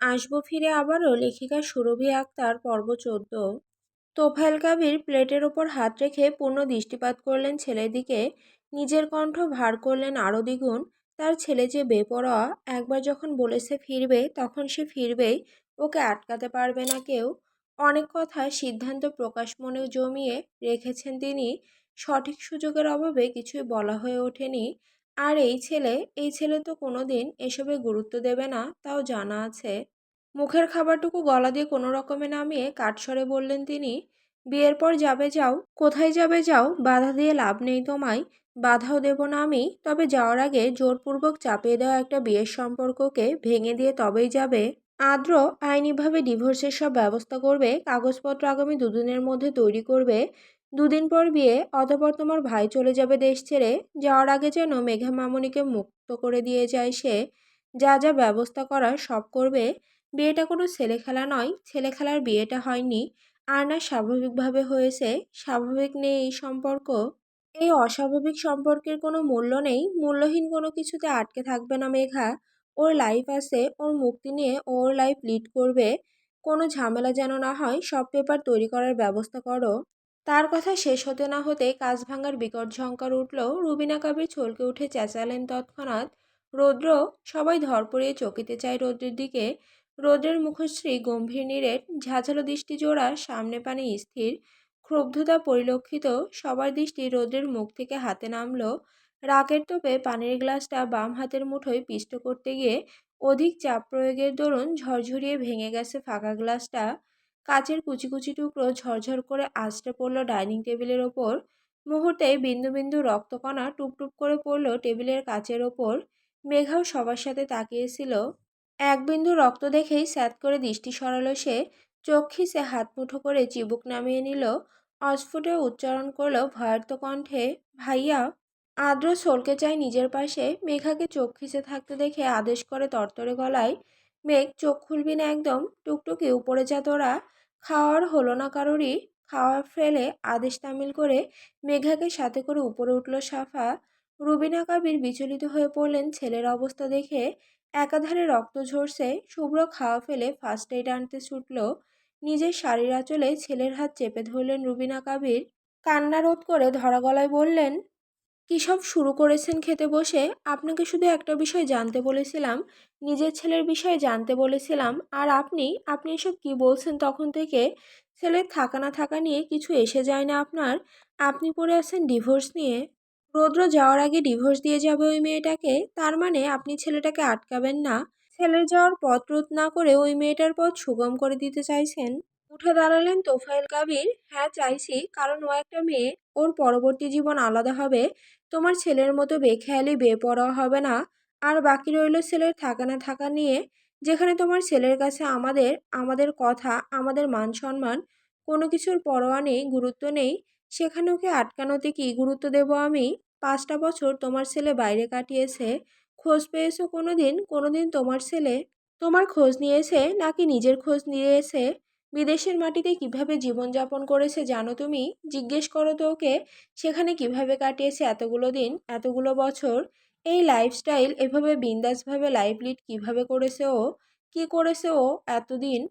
আসবো ফিরে আবারও লেখিকা সুরভি আক্তার পর্ব ১৪। তোফায়েল কাবির প্লেটের ওপর হাত রেখে পূর্ণ দৃষ্টিপাত করলেন ছেলের দিকে। নিজের কণ্ঠ ভার করলেন আরও দ্বিগুণ। তার ছেলে যে বেপরোয়া, একবার যখন বলেছে ফিরবে তখন সে ফিরবেই, ওকে আটকাতে পারবে না কেউ। অনেক কথা সিদ্ধান্ত প্রকাশ মনে জমিয়ে রেখেছেন তিনি। সঠিক সুযোগের অভাবে কিছুই বলা হয়ে ওঠেনি। আর এই ছেলে তো কোনোদিন এসবে গুরুত্ব দেবে না, তাও জানা আছে। মুখের খাবারটুকু গলা দিয়ে কোনো রকমে নামিয়ে কাঠস্বরে বললেন তিনি, বিয়ের পর যাবে যাও, কোথায় যাবে যাও, বাধা দিয়ে লাভ নেই তোমায়। বাধাও দেব না আমি, তবে যাওয়ার আগে জোরপূর্বক চাপিয়ে দেওয়া একটা বিয়ের সম্পর্ককে ভেঙে দিয়ে তবেই যাবে। আদ্র আইনিভাবে ডিভোর্সের সব ব্যবস্থা করবে, কাগজপত্র আগামী দুদিনের মধ্যে তৈরি করবে। দুদিন পর বিয়ে, অতঃপর তোমার ভাই চলে যাবে দেশ ছেড়ে। যাওয়ার আগে যেন মেঘা মামুনিকে মুক্ত করে দিয়ে যায় সে। যা যা ব্যবস্থা করার সব করবে। বিয়েটা কোনো ছেলে খেলা নয়, ছেলে খেলার বিয়েটা হয়নি। আর না স্বাভাবিকভাবে হয়েছে, স্বাভাবিক নেই এই সম্পর্ক। এই অস্বাভাবিক সম্পর্কের কোনো মূল্য নেই, মূল্যহীন কোনো কিছুতে আটকে থাকবে না মেঘা। ওর লাইফ আছে, ওর মুক্তি নিয়ে ও ওর লাইফ লিড করবে। কোনো ঝামেলা যেন না হয়, সব পেপার তৈরি করার ব্যবস্থা করো। তার কথা শেষ হতে না হতেই কাঁচ ভাঙার বিকট ঝঙ্কার উঠল। রুবিনা কাবির চলকে উঠে চেঁচালেন তৎক্ষণাৎ, রৌদ্র! সবাই ধরপড়িয়ে চকিতে চায় রৌদ্রের দিকে। রৌদ্রের মুখশ্রী গম্ভীর নিরেট, ঝাঁঝালো দৃষ্টি জোড়া, সামনে পানে স্থির। ক্ষুব্ধতা পরিলক্ষিত, সবার দৃষ্টি রৌদ্রের মুখ থেকে হাতে নামল। রাগের তোপে পানির গ্লাসটা বাম হাতের মুঠোয় পিষ্ট করতে গিয়ে অধিক চাপ প্রয়োগের দরুন ঝরঝরিয়ে ভেঙে গেছে ফাঁকা গ্লাসটা। কাচের কুচি কুচি টুকরো ঝরঝর করে আছড়ে পড়ল ডাইনিং টেবিলের ওপর। মুহূর্তে বিন্দু বিন্দু রক্তকণা টুপটুপ করে পড়ল টেবিলের কাচের ওপর। মেঘাও সবার সাথে তাকিয়েছিল। এক বিন্দু রক্ত দেখেই স্যাঁত করে দৃষ্টি সরালো সে। চোখ খিচে হাত মুঠো করে চিবুক নামিয়ে নিল। অস্ফুটে উচ্চারণ করলো ভয়ার্ত কণ্ঠে, ভাইয়া। আদ্র সলকে চায় নিজের পাশে। মেঘাকে চোখ খিচে থাকতে দেখে আদেশ করে তরতরে গলায়, মেঘ চোখ খুলবি না একদম, টুকটুকি উপরে যা তোরা। খাওয়ার হলো না কারোরই। খাওয়া ফেলে আদেশ তামিল করে মেঘাকে সাথে করে উপরে উঠল সাফা। রুবিনা কাবির বিচলিত হয়ে পড়লেন ছেলের অবস্থা দেখে। একাধারে রক্ত ঝরছে। শুভ্র খাওয়া ফেলে ফার্স্ট এইড আনতে ছুটল। নিজের শাড়ির আঁচলে ছেলের হাত চেপে ধরলেন রুবিনা কাবির। কান্না রোধ করে ধরা গলায় বললেন, কী সব শুরু করেছেন খেতে বসে? আপনাকে শুধু একটা বিষয় জানতে বলেছিলাম, নিজের ছেলের বিষয়ে জানতে বলেছিলাম। আর আপনি এসব কি বলছেন তখন থেকে? ছেলের থাকা না থাকা নিয়ে কিছু এসে যায় না আপনার। আপনি পড়ে আছেন ডিভোর্স নিয়ে। রৌদ্র যাওয়ার আগে ডিভোর্স দিয়ে যাবে ওই মেয়েটাকে, তার মানে আপনি ছেলেটাকে আটকাবেন না। ছেলের যাওয়ার পথ রোধ না করে ওই মেয়েটার পথ সুগম করে দিতে চাইছেন। উঠে দাঁড়ালেন তোফায়েল কাবির। হ্যাঁ চাইছি, কারণ ও একটা মেয়ে, ওর পরবর্তী জীবন আলাদা হবে। তোমার ছেলের মতো বেখেয়ালি বেপরোয়া হবে না। আর বাকি রইল ছেলের থাকা না থাকা নিয়ে। যেখানে তোমার ছেলের কাছে আমাদের আমাদের কথা, আমাদের মান সম্মান, কোনো কিছুর পরোয়া নেই, গুরুত্ব নেই, সেখানে ওকে আটকানোতে কি গুরুত্ব দেব আমি? 5টা বছর তোমার ছেলে বাইরে কাটিয়েছে। খোঁজ পেয়েছো কোনোদিন? কোনোদিন তোমার ছেলে তোমার খোঁজ নিয়েছে, নাকি নিজের খোঁজ নিয়েছে? বিদেশের মাটিতে কিভাবে জীবনযাপন করেছে জানো তুমি? জিজ্ঞেস করো তো ওকে। সেখানে কিভাবে কাটিয়েছে এতগুলো দিন, এতগুলো বছর। এই লাইফস্টাইল, এভাবে বিন্দাসভাবে লাইফ লিড কিভাবে করেছে ও? কি করেছে ও এতদিন?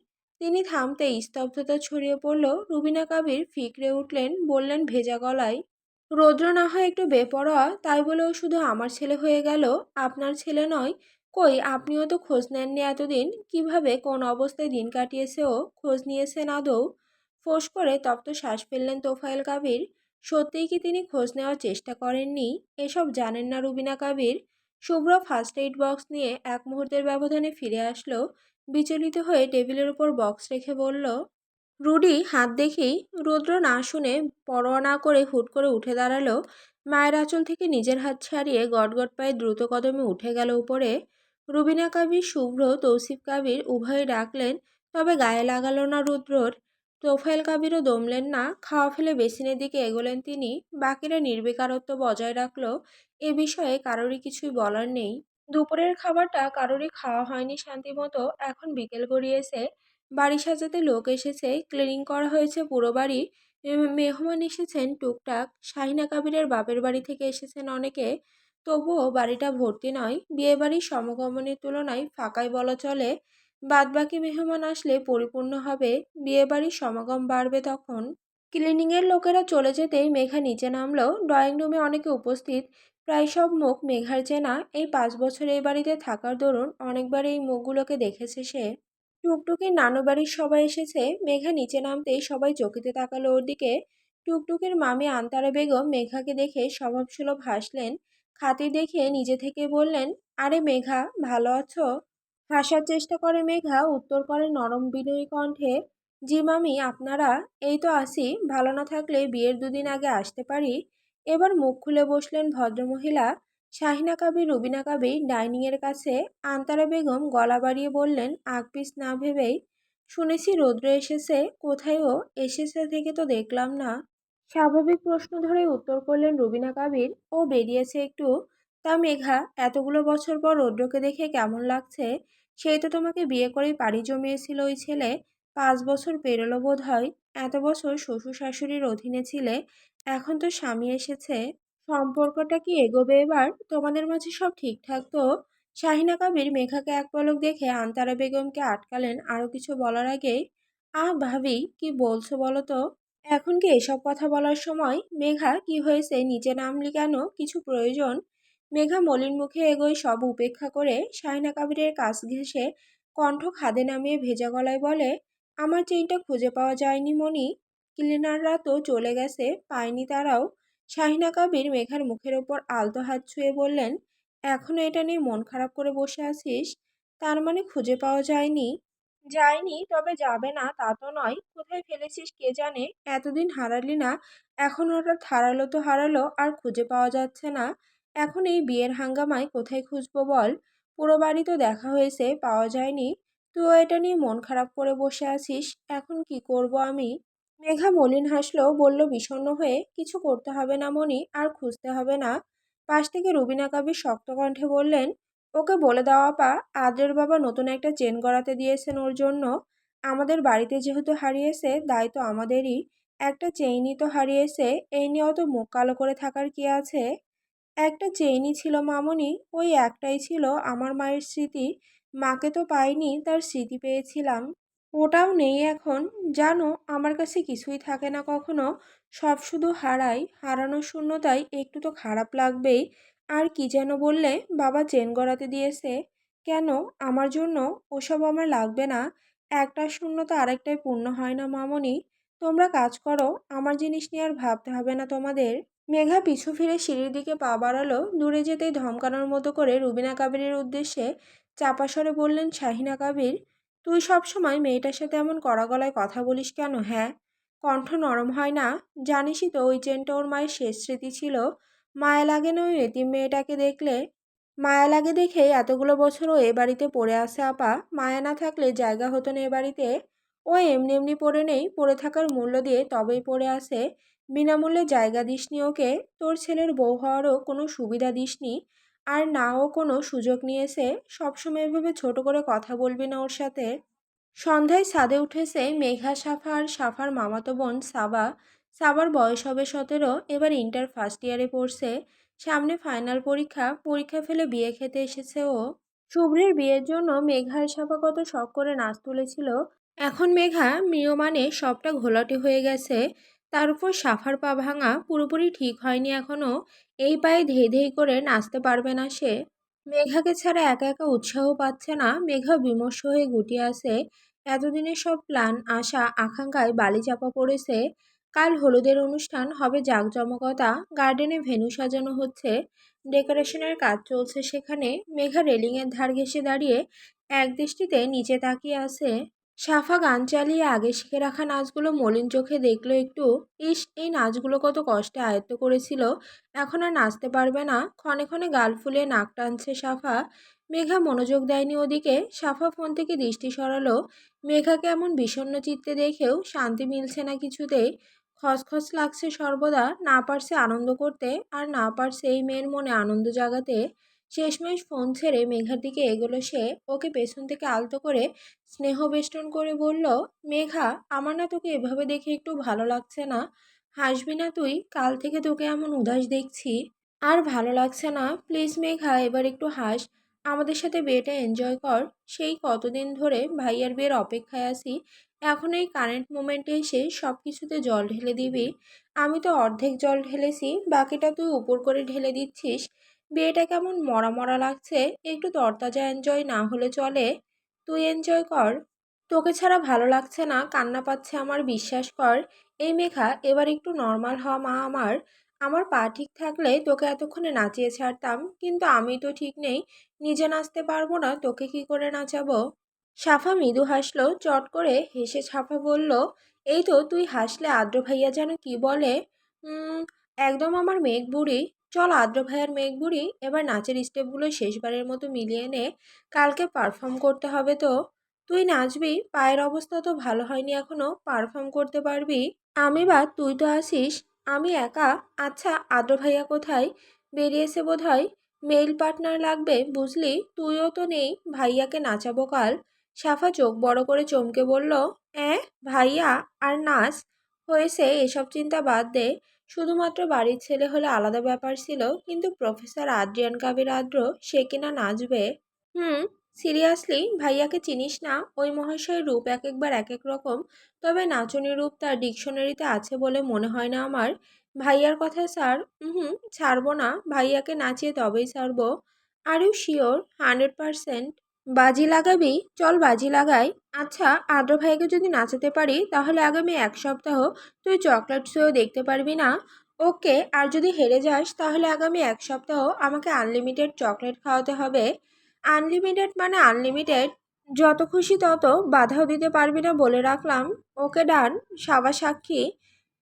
তিনি থামতেই স্তব্ধতা ছড়িয়ে পড়ল। রুবিনা কাবির ফিকরে উঠলেন, বললেন ভেজা গলায়, রৌদ্র না হয় একটু বেপরোয়া, তাই বলে ও শুধু আমার ছেলে হয়ে গেল, আপনার ছেলে নয়। কই, আপনিও তো খোঁজ নেননি এতদিন। কিভাবে কোন অবস্থায় দিন কাটিয়েছে ও, খোঁজ নিয়েছেন আদৌ? ফোঁস করে তপ্ত শ্বাস ফেললেন তোফায়েল কাবির। সত্যিই কি তিনি খোঁজ নেওয়ার চেষ্টা করেননি? এসব জানেন না রুবিনা কাবির। শুভ্র ফার্স্ট এইড বক্স নিয়ে এক মুহূর্তের ব্যবধানে ফিরে আসলো। বিচলিত হয়ে টেবিলের উপর বক্স রেখে বলল, রুডি হাত দেখেই। রুদ্র না শুনে, পরোয়া না করে হুট করে উঠে দাঁড়ালো। মায়ের আঁচল থেকে নিজের হাত ছাড়িয়ে গটগট পায়ে দ্রুত কদমে উঠে গেল উপরে। রুবিনা কাবির, শুভ্র, তৌসিফ কাবির উভয়ে ডাকলেন, তবে গায়ে লাগালো না রুদ্রর। তোফায়েল কাবিরও দমলেন না। খাওয়া ফেলে বেসিনের দিকে এগোলেন তিনি। বাকিরা নির্বিকারত্ব বজায় রাখলো। এ বিষয়ে কারোরই কিছুই বলার নেই। দুপুরের খাবারটা কারোরই খাওয়া হয়নি শান্তিমতো। এখন বিকেল গড়িয়েছে। বাড়ি সাজাতে লোক এসেছে, ক্লিনিং করা হয়েছে পুরো বাড়ি। মেহমান এসেছেন টুকটাক। শাহিনা কাবিরের বাপের বাড়ি থেকে এসেছেন অনেকে। তবুও বাড়িটা ভর্তি নয়। বিয়েবাড়ির সমগমনের তুলনায় ফাঁকাই বলা চলে। বাদবাকি মেহমান আসলে পরিপূর্ণ হবে, বিয়েবাড়ির সমাগম বাড়বে তখন। ক্লিনিংয়ের লোকেরা চলে যেতেই মেঘা নিচে নামলো। ড্রয়িং রুমে অনেকে উপস্থিত, প্রায় সব মুখ মেঘার চেনা। এই 5 বছর এই বাড়িতে থাকার দরুন অনেকবার এই মুখগুলোকে দেখেছে সে। টুকটুকির নানু বাড়ির সবাই এসেছে। মেঘা নিচে নামতেই সবাই চকিতে তাকালো ওর দিকে। টুকটুকির মামি আন্তারা বেগম মেঘাকে দেখে স্বভাবসুলভ হাসলেন। খাতির দেখিয়ে নিজে থেকে বললেন, আরে মেঘা, ভালো আছো? হাসার চেষ্টা করে মেঘা, উত্তর করে নরম বিনয়ী কণ্ঠে, জি মামি, আপনারা? এই তো আসি, ভালো না থাকলে বিয়ের 2 দিন আগে আসতে পারি। এবার মুখ খুলে বসলেন ভদ্রমহিলা। শাহিনা কাবির, রুবিনা কাবির ডাইনিংয়ের কাছে। আন্তারা বেগম গলা বাড়িয়ে বললেন, আগপিস না ভেবেই, শুনেছি রৌদ্র এসেছে, কোথায় ও? এসেছে থেকে তো দেখলাম না। স্বাভাবিক প্রশ্ন ধরে উত্তর করলেন রুবিনা কাবির, ও বেরিয়েছে একটু। তা মেঘা, এতগুলো বছর পর রৌদ্রকে দেখে কেমন লাগছে? সেই তো তোমাকে বিয়ে করেই পাড়ি জমিয়েছিল ওই ছেলে। 5 বছর পেরোলো বোধ হয়। এত বছর শ্বশুর শাশুড়ির অধীনে ছিলে, এখন তো স্বামী এসেছে। সম্পর্কটা কি এগোবে এবার? তোমাদের মাঝে সব ঠিকঠাক তো? শাহিনা কাবির মেঘাকে এক পলক দেখে আন্তারা বেগমকে আটকালেন আরো কিছু বলার আগেই। আহ ভাবি, কি বলছো বলো তো? এখন কি এসব কথা বলার সময়? মেঘা, কি হয়েছে, নিচে নামলি কেন? কিছু প্রয়োজন? মেঘা মলিন মুখে এগোয় সব উপেক্ষা করে শাহিনা কাবিরের কাছ ঘেঁষে কণ্ঠ খাদে নামিয়ে ভেজা গলায় বলে, আমার চেইনটা খুঁজে পাওয়া যায়নি মনি। ক্লিনাররা তো চলে গেছে, পায়নি তারাও। শাহিনা কাবির মেঘার মুখের ওপর আলতো হাত ছুঁয়ে বললেন, এখনো এটা নিয়ে মন খারাপ করে বসে আছিস? তার মানে খুঁজে পাওয়া যায়নি? যায়নি, তবে যাবে না তা তো নয়। কোথায় ফেলেছিস কে জানে, এতদিন হারালি না, এখন হঠাৎ হারালো তো হারালো, আর খুঁজে পাওয়া যাচ্ছে না। এখন এই বিয়ের হাঙ্গামায় কোথায় খুঁজবো বল? পুরো বাড়ি তো দেখা হয়েছে, পাওয়া যায়নি। তুই এটা নিয়ে মন খারাপ করে বসে আছিস, এখন কি করব আমি? মেঘা মলিন হাসলো, বলল বিষণ্ণ হয়ে, কিছু করতে হবে না মনি, আর খুঁজতে হবে না। পাশ থেকে রুবিনা কাবির শক্ত কণ্ঠে বললেন, ওকে বলে দেওয়া পা, আদ্রের বাবা নতুন একটা চেন গড়াতে দিয়েছেন ওর জন্য। আমাদের বাড়িতে যেহেতু হারিয়েছে, দায় তো আমাদেরই। একটা চেইনই তো হারিয়েছে, এই নিয়ে অত মুখ কালো করে থাকার কি আছে? একটা চেইনই ছিল মামনি, ওই একটাই ছিল আমার মায়ের স্মৃতি। মাকে তো পাইনি, তার স্মৃতি পেয়েছিলাম। ওটাও নেই এখন। জানো, আমার কাছে কিছুই থাকে না কখনো, সব শুধু হারাই। হারানোর শূন্যতায় একটু তো খারাপ লাগবেই। আর কি যেন বললে, বাবা চেন গড়াতে দিয়েছে? কেন, আমার জন্য? ওসব আমার লাগবে না। একটা শূন্যতা আরেকটাই পূর্ণ হয় না মামনি। তোমরা কাজ করো, আমার জিনিস নিয়ে আর ভাবতে হবে না তোমাদের। মেঘা পিছু ফিরে সিঁড়ির দিকে পা বাড়ালো। দূরে যেতেই ধমকানোর মতো করে রুবিনা কাবিরের উদ্দেশ্যে চাপা স্বরে বললেন শাহিনা কাবির, তুই সব সময় মেয়েটার সাথে এমন কড়া গলায় কথা বলিস কেন, হ্যাঁ? কণ্ঠ নরম হয় না? জানিসই তো ওই চেনটা ওর মায়ের শেষ স্মৃতি ছিল। মায়া লাগে না ওই এতিম মেয়েটাকে দেখলে? মায়া লাগে দেখে এতগুলো বছর ও এ বাড়িতে পড়ে আছে আপা। মায়া না থাকলে জায়গা হতো না এ বাড়িতে। ও এমনি এমনি পড়ে নেই, পড়ে থাকার মূল্য দিয়ে তবেই পড়ে আছে। বিনামূল্যে জায়গা দিসনি ওকে, তোর ছেলের বউ হওয়ারও কোনো সুবিধা দিসনি। আর না ও কোনো সুযোগ নিয়েছে। সবসময় এভাবে ছোট করে কথা বলবি না ওর সাথে। সন্ধ্যায় ছাদে উঠেছে মেঘা, সাফা আর সাফার মামাতো বোন সাবা। সাবার বয়স হবে 17, এবার ইন্টার ফার্স্ট ইয়ারে পড়ছে। সামনে ফাইনাল পরীক্ষা, পরীক্ষা ফেলে বিয়ে খেতে এসেছে ও। শুভ্রের বিয়ের জন্য মেঘা আর সাফা কত শখ করে নাচ তুলেছিল। এখন মেঘা মিয়মানে সবটা ঘোলাটে হয়ে গেছে। তার উপর সাফার পা ভাঙা, পুরোপুরি ঠিক হয়নি এখনো। এই পায়ে ধেই ধেই করে নাচতে পারবে না সে। মেঘাকে ছাড়া একা একা উৎসাহ পাচ্ছে না। মেঘা বিমর্ষ হয়ে গুটিয়ে আছে। এতদিনের সব প্ল্যান, আশা, আকাঙ্ক্ষায় বালি চাপা পড়েছে। কাল হলুদের অনুষ্ঠান হবে জাঁকজমকতা। গার্ডেনে ভেন্যু সাজানো হচ্ছে, ডেকোরেশনের কাজ চলছে সেখানে। মেঘা রেলিংয়ের ধার ঘেঁষে দাঁড়িয়ে এক দৃষ্টিতে নিচে তাকিয়ে আছে। সাফা গান চালিয়ে আগে শিখে রাখা নাচগুলো মলিন চোখে দেখলো একটু। ইস, এই নাচগুলো কত কষ্টে আয়ত্ত করেছিল, এখন আর নাচতে পারবে না। ক্ষণে ক্ষণে গাল ফুলিয়ে নাক টানছে সাফা। মেঘা মনোযোগ দেয়নি ওদিকে। সাফা ফোন থেকে দৃষ্টি সরালো। মেঘাকে এমন বিষণ্ণ চিত্তে দেখেও শান্তি মিলছে না কিছুতেই। খসখস লাগছে সর্বদা। না পারছে আনন্দ করতে, আর না পারছে এই মেয়ের মনে আনন্দ জাগাতে। শেষমেশ ফোন ছেড়ে মেঘার দিকে এগোলো সে। ওকে পেছন থেকে আলতো করে স্নেহ বেষ্টন করে বলল, মেঘা, আমার না তোকে এভাবে দেখে একটু ভালো লাগছে না। হাসবি না তুই? কাল থেকে তোকে এমন উদাস দেখছি, আর ভালো লাগছে না। প্লিজ মেঘা, এবার একটু হাস। আমাদের সাথে বিয়েটা এনজয় কর। সেই কতদিন ধরে ভাইয়ার বিয়ের অপেক্ষায় আছি। এখন এই কারেন্ট মোমেন্টে এসে সব কিছুতে জল ঢেলে দিবি? আমি তো অর্ধেক জল ঢেলেছি, বাকিটা তুই উপর করে ঢেলে দিচ্ছিস। বিয়েটা কেমন মরা মরা লাগছে। একটু তরতাজা এনজয় না হলে চলে? তুই এনজয় কর। তোকে ছাড়া ভালো লাগছে না, কান্না পাচ্ছে আমার, বিশ্বাস কর। এই মেঘা, এবার একটু নর্মাল হ মা আমার। আমার পা ঠিক থাকলে তোকে এতক্ষণে নাচিয়ে ছাড়তাম, কিন্তু আমি তো ঠিক নেই। নিজে নাচতে পারবো না, তোকে কি করে নাচাবো? সাফা মৃদু হাসলো, চট করে হেসে সাফা বলল, এই তো তুই হাসলে আদ্র ভাইয়া যেন কি বলে। উম একদম আমার মেঘ বুড়ি। চল আদ্র ভাইয়ার মেঘ বুড়ি, এবার নাচের স্টেপগুলো শেষবারের মতো মিলিয়ে নে। কালকে পারফর্ম করতে হবে তো। তুই নাচবি? পায়ের অবস্থা তো ভালো হয়নি এখনো, পারফর্ম করতে পারবি? আমি বা তুই তো আসিস, আমি একা। আচ্ছা আদ্র ভাইয়া কোথায়? বেরিয়েছে বোধহয়। মেইল পার্টনার লাগবে বুঝলি, তুইও তো নেই, ভাইয়াকে নাচাবো কাল। সাফা চোখ বড় করে চমকে বলল, ভাইয়া? আর নাচ? হয়েছে, এসব চিন্তা বাদ দে। শুধুমাত্র বাড়ির ছেলে হলে আলাদা ব্যাপার ছিল, কিন্তু প্রফেসর আদ্রিয়ান কাবির আদ্র, সে কিনা নাচবে? হুম। সিরিয়াসলি ভাইয়াকে চিনিস না? ওই মহাশয়ের রূপ এক একবার এক এক রকম। তবে নাচনী রূপ তার ডিকশনারিতে আছে বলে মনে হয় না আমার। ভাইয়ার কথা স্যার, হুম, ছাড়বো না। ভাইয়াকে নাচিয়ে তবেই ছাড়বো। Are you sure? 100%? বাজি লাগাবি? চল বাজি লাগাই। আচ্ছা আদ্র ভাইয়াকে যদি নাচাতে পারি, তাহলে আগামী 1 সপ্তাহ তুই চকলেট শোও দেখতে পারবি না। ওকে, আর যদি হেরে যাস, তাহলে আগামী 1 সপ্তাহ আমাকে আনলিমিটেড চকলেট খাওয়াতে হবে। আনলিমিটেড মানে আনলিমিটেড। যত খুশি তত, বাধাও দিতে পারবি না বলে রাখলাম। ওকে ডান। সাবা সাক্ষী।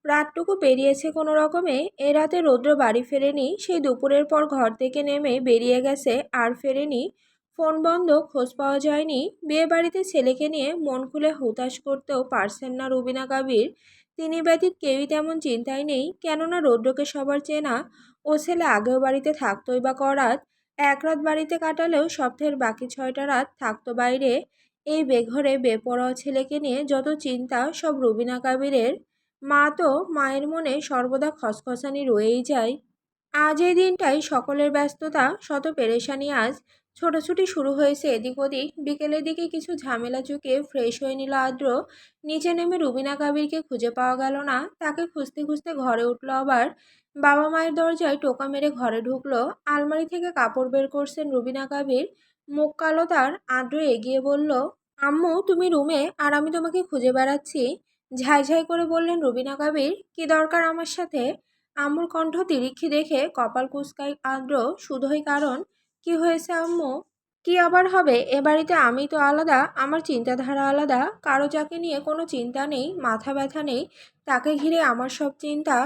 রাতটুকু পেরিয়েছে কোনো রকমে। এ রাতে রৌদ্র বাড়ি ফেরেনি, সেই দুপুরের পর ঘর থেকে নেমে বেরিয়ে গেছে, আর ফেরেনি। ফোন বন্ধ, খোঁজ পাওয়া যায়নি। বিয়ে বাড়িতে ছেলেকে নিয়ে মন খুলে হুতাশ করতেও পারছেন না রুবিনা কাবির। তিনি ব্যতীত কেউই তেমন চিন্তায় নেই, কেননা রৌদ্রকে সবার চেনা। ও ছেলে আগেও বাড়িতে থাকতোই বা করাত। এক রাত বাড়িতে কাটালেও সপ্তাহের বাকি 6টা রাত থাকতো বাইরে। এই বেঘরে বেপরোয়া ছেলেকে নিয়ে যত চিন্তা, সব রুবিনা কাবিরের। মা তো, মায়ের মনে সর্বদা খসখসানি রয়েই যায়। আজ এই দিনটাই সকলের ব্যস্ততা, শত পেরেশানি আজ। ছোটাছুটি শুরু হয়েছে এদিক ওদিক। বিকেলের দিকে কিছু ঝামেলা চুকিয়ে ফ্রেশ হয়ে নিল আদ্র। নিচে নেমে রুবিনা কাবিরকে খুঁজে পাওয়া গেল না। তাকে খুঁজতে খুঁজতে ঘরে উঠল আবার। বাবা মায়ের দরজায় টোকা মেরে ঘরে ঢুকলো। আলমারি থেকে কাপড় বের করছেন রুবিনা কাবির। মুখ কালো তার। আদ্র এগিয়ে বলল, আম্মু তুমি রুমে, আর আমি তোমাকে খুঁজে বেড়াচ্ছি। ঝাই করে বললেন রুবিনা কাবির, কি দরকার আমার সাথে? আম্মুর কণ্ঠ তিরিক্ষি দেখে কপাল কুঁচকায় আদ্র। শুধুই কারণ। কি হয়েছে আম্মু? কি আবার হবে, এ বাড়িতে আমি তো আলাদা, আমার চিন্তাধারা আলাদা। কারো যাকে নিয়ে কোনো চিন্তা নেই, মাথা ব্যথা নেই, তাকে ঘিরে আমার সব চিন্তা।